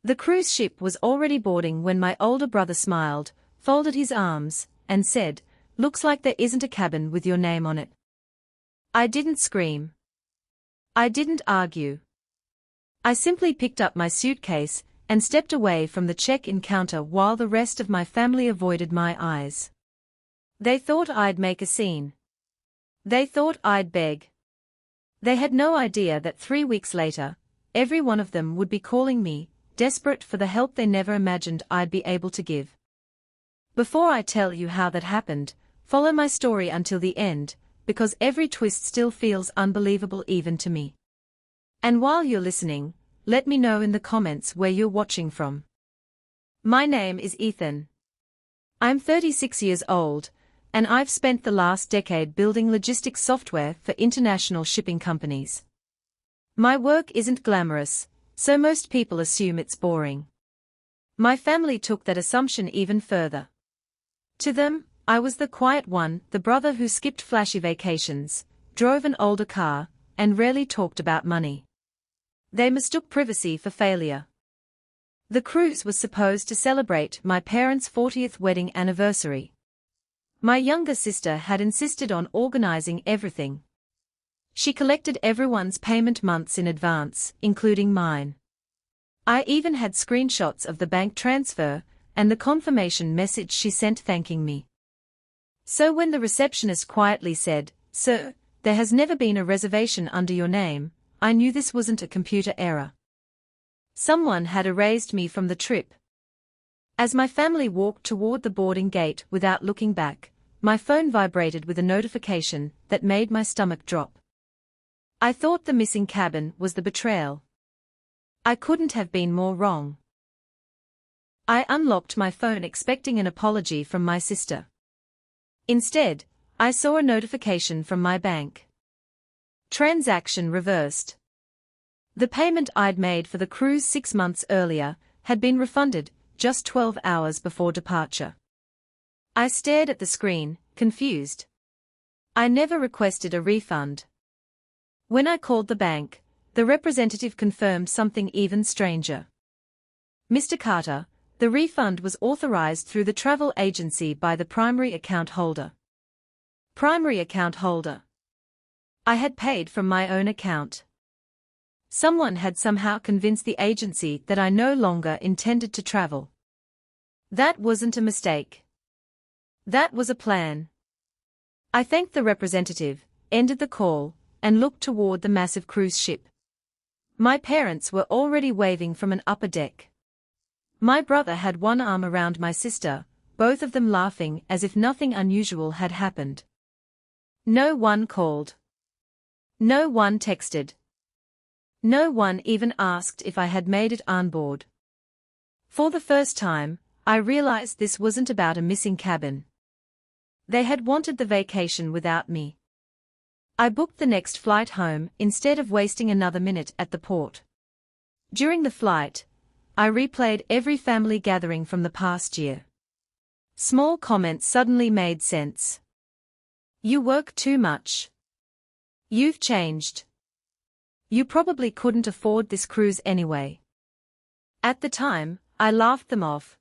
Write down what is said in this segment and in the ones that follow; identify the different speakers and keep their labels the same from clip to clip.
Speaker 1: The cruise ship was already boarding when my older brother smiled, folded his arms, and said, "Looks like there isn't a cabin with your name on it." I didn't scream. I didn't argue. I simply picked up my suitcase and stepped away from the check-in counter while the rest of my family avoided my eyes. They thought I'd make a scene. They thought I'd beg. They had no idea that 3 weeks later, every one of them would be calling me, desperate for the help they never imagined I'd be able to give. Before I tell you how that happened, follow my story until the end, because every twist still feels unbelievable even to me. And while you're listening, let me know in the comments where you're watching from. My name is Ethan. I'm 36 years old, and I've spent the last decade building logistics software for international shipping companies. My work isn't glamorous, so most people assume it's boring. My family took that assumption even further. To them, I was the quiet one, the brother who skipped flashy vacations, drove an older car, and rarely talked about money. They mistook privacy for failure. The cruise was supposed to celebrate my parents' 40th wedding anniversary. My younger sister had insisted on organizing everything. She collected everyone's payment months in advance, including mine. I even had screenshots of the bank transfer and the confirmation message she sent thanking me. So when the receptionist quietly said, "Sir, there has never been a reservation under your name," I knew this wasn't a computer error. Someone had erased me from the trip. As my family walked toward the boarding gate without looking back, my phone vibrated with a notification that made my stomach drop. I thought the missing cabin was the betrayal. I couldn't have been more wrong. I unlocked my phone expecting an apology from my sister. Instead, I saw a notification from my bank. Transaction reversed. The payment I'd made for the cruise 6 months earlier had been refunded just 12 hours before departure. I stared at the screen, confused. I never requested a refund. When I called the bank, the representative confirmed something even stranger. "Mr. Carter, the refund was authorized through the travel agency by the primary account holder." Primary account holder. I had paid from my own account. Someone had somehow convinced the agency that I no longer intended to travel. That wasn't a mistake. That was a plan. I thanked the representative, ended the call, and looked toward the massive cruise ship. My parents were already waving from an upper deck. My brother had one arm around my sister, both of them laughing as if nothing unusual had happened. No one called. No one texted. No one even asked if I had made it on board. For the first time, I realized this wasn't about a missing cabin. They had wanted the vacation without me. I booked the next flight home instead of wasting another minute at the port. During the flight, I replayed every family gathering from the past year. Small comments suddenly made sense. "You work too much. You've changed. You probably couldn't afford this cruise anyway." At the time, I laughed them off.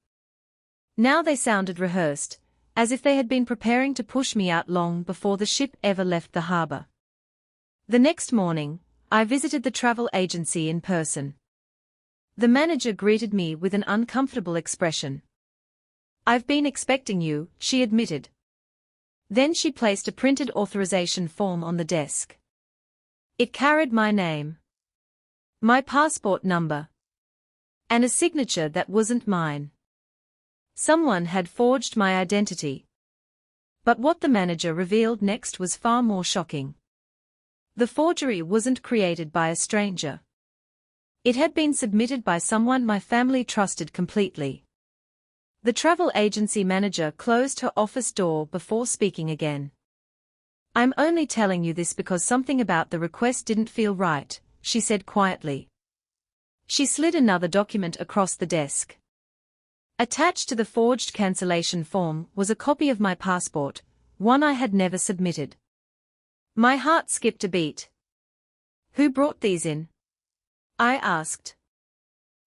Speaker 1: Now they sounded rehearsed, as if they had been preparing to push me out long before the ship ever left the harbor. The next morning, I visited the travel agency in person. The manager greeted me with an uncomfortable expression. "I've been expecting you," she admitted. Then she placed a printed authorization form on the desk. It carried my name, my passport number, and a signature that wasn't mine. Someone had forged my identity. But what the manager revealed next was far more shocking. The forgery wasn't created by a stranger. It had been submitted by someone my family trusted completely. The travel agency manager closed her office door before speaking again. "I'm only telling you this because something about the request didn't feel right," she said quietly. She slid another document across the desk. Attached to the forged cancellation form was a copy of my passport, one I had never submitted. My heart skipped a beat. "Who brought these in?" I asked.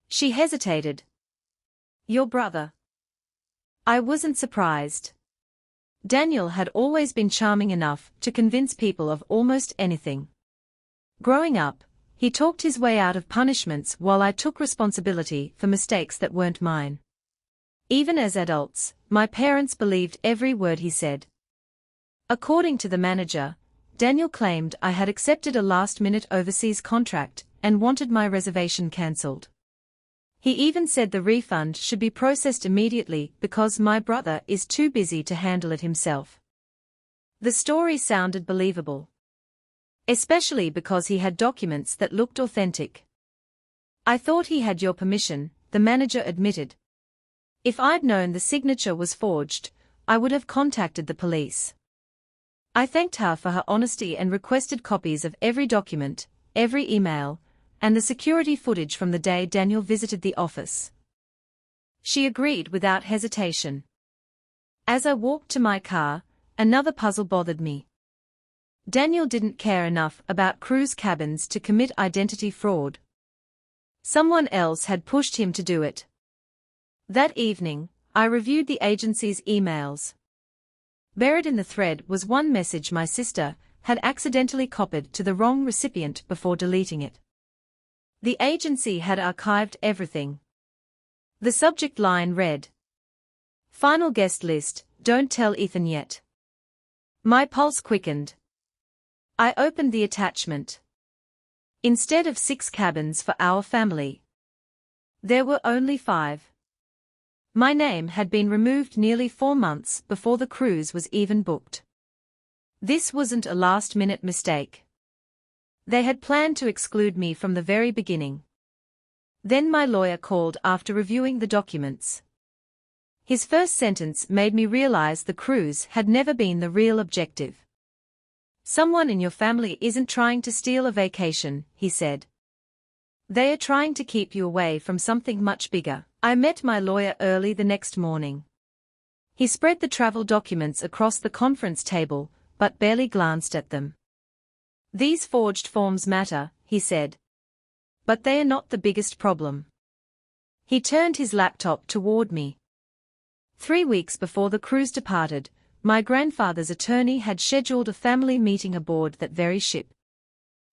Speaker 1: She hesitated. Your brother. I wasn't surprised. Daniel had always been charming enough to convince people of almost anything. Growing up, he talked his way out of punishments while I took responsibility for mistakes that weren't mine. Even as adults, my parents believed every word he said. According to the manager, Daniel claimed I had accepted a last-minute overseas contract and wanted my reservation cancelled. He even said the refund should be processed immediately because my brother is too busy to handle it himself. The story sounded believable. Especially because he had documents that looked authentic. I thought he had your permission, the manager admitted. If I'd known the signature was forged, I would have contacted the police. I thanked her for her honesty and requested copies of every document, every email, and the security footage from the day Daniel visited the office. She agreed without hesitation. As I walked to my car, another puzzle bothered me. Daniel didn't care enough about cruise cabins to commit identity fraud. Someone else had pushed him to do it. That evening, I reviewed the agency's emails. Buried in the thread was one message my sister had accidentally copied to the wrong recipient before deleting it. The agency had archived everything. The subject line read, "Final guest list, don't tell Ethan yet." My pulse quickened. I opened the attachment. Instead of 6 cabins for our family, there were only 5. My name had been removed nearly 4 months before the cruise was even booked. This wasn't a last-minute mistake. They had planned to exclude me from the very beginning. Then my lawyer called after reviewing the documents. His first sentence made me realize the cruise had never been the real objective. "Someone in your family isn't trying to steal a vacation," he said. "They are trying to keep you away from something much bigger." I met my lawyer early the next morning. He spread the travel documents across the conference table, but barely glanced at them. "These forged forms matter," he said. "But they are not the biggest problem." He turned his laptop toward me. 3 weeks before the cruise departed, my grandfather's attorney had scheduled a family meeting aboard that very ship.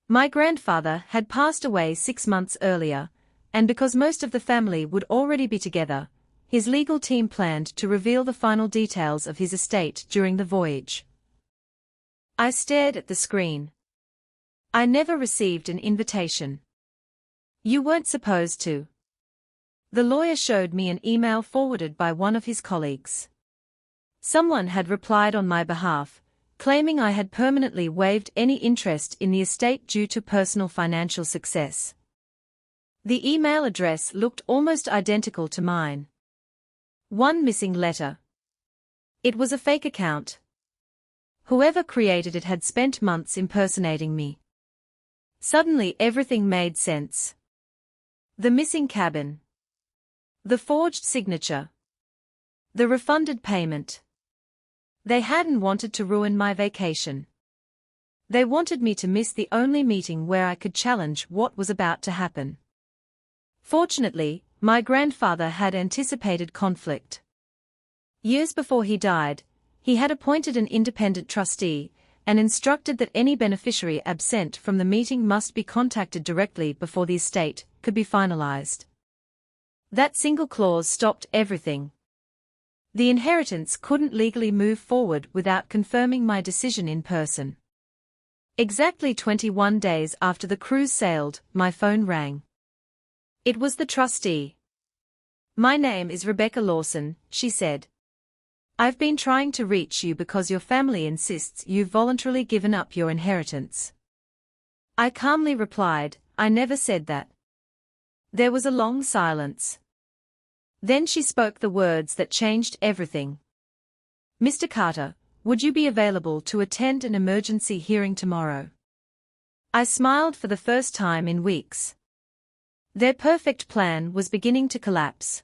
Speaker 1: My grandfather had passed away 6 months earlier, and because most of the family would already be together, his legal team planned to reveal the final details of his estate during the voyage. I stared at the screen. "I never received an invitation." "You weren't supposed to." The lawyer showed me an email forwarded by one of his colleagues. Someone had replied on my behalf, claiming I had permanently waived any interest in the estate due to personal financial success. The email address looked almost identical to mine. One missing letter. It was a fake account. Whoever created it had spent months impersonating me. Suddenly everything made sense. The missing cabin. The forged signature. The refunded payment. They hadn't wanted to ruin my vacation. They wanted me to miss the only meeting where I could challenge what was about to happen. Fortunately, my grandfather had anticipated conflict. Years before he died, he had appointed an independent trustee, and instructed that any beneficiary absent from the meeting must be contacted directly before the estate could be finalized. That single clause stopped everything. The inheritance couldn't legally move forward without confirming my decision in person. Exactly 21 days after the cruise sailed, my phone rang. It was the trustee. "My name is Rebecca Lawson," she said. "I've been trying to reach you because your family insists you've voluntarily given up your inheritance." I calmly replied, "I never said that." There was a long silence. Then she spoke the words that changed everything. "Mr. Carter, would you be available to attend an emergency hearing tomorrow?" I smiled for the first time in weeks. Their perfect plan was beginning to collapse.